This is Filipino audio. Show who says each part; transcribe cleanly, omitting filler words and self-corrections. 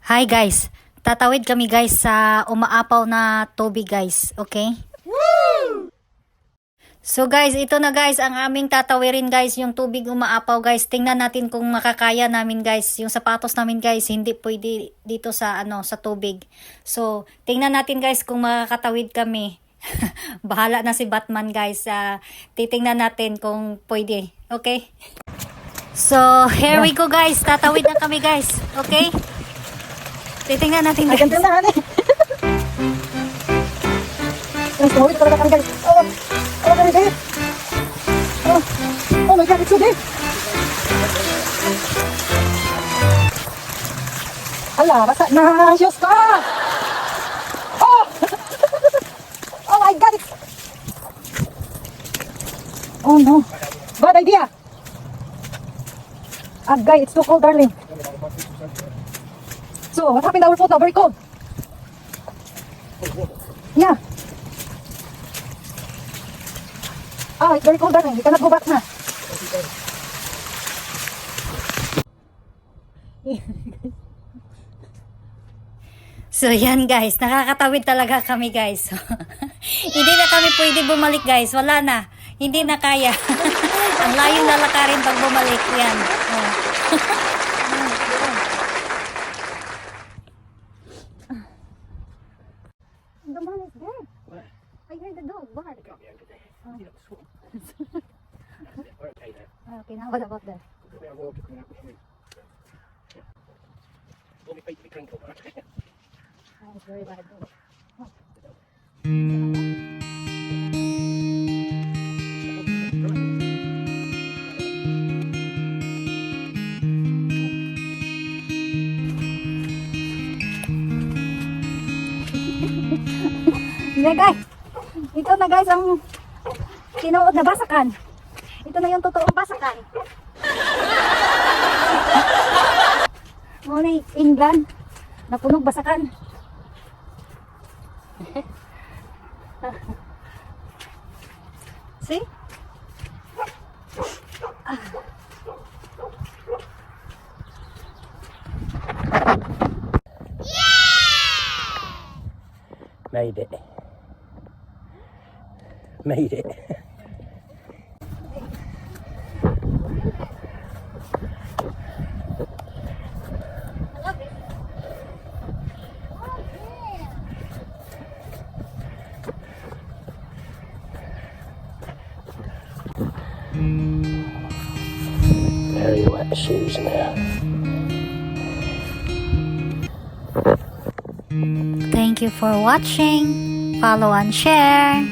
Speaker 1: Hi guys, tatawid kami guys sa umaapaw na tubig guys, okay? So guys, ito na guys ang aming tatawirin guys, yung tubig umaapaw guys. Tingnan natin kung makakaya namin guys. Yung sapatos namin guys, hindi pwede dito sa sa tubig. So, tingnan natin guys kung makakatawid kami. Bahala na si Batman guys. Titingnan natin kung pwede, okay? So, here we go guys. Tatawid na kami guys, okay? Titingnan natin guys.
Speaker 2: Ganda na, ane. Guys, tawid talaga kami guys. Oh, very deep. Oh my God, it's so deep. Ala, basa na, shoes ka. Oh! Oh my God, it's... Oh no, bad idea. Agay, it's too cold, darling. So, what happened to our food now? Very cold. Yeah. Oh, it's very cold, darling. We cannot go back na.
Speaker 1: So yan guys, nakakatawid talaga kami guys. Hindi na kami pwede bumalik guys, wala na. Hindi na kaya. Ang layong lalakarin pag bumalik yan. Oh.
Speaker 2: The man is dead. I heard the dog bark. Okay, now what about that? Oh, it's very bad. Yeah guys, ito na guys ang tinuod na basakan. Ito na yung totoong basakan. Muna England, napunog basakan. See?
Speaker 3: Made it. Made it. Very wet shoes now.
Speaker 1: Thank you for watching. Follow and share.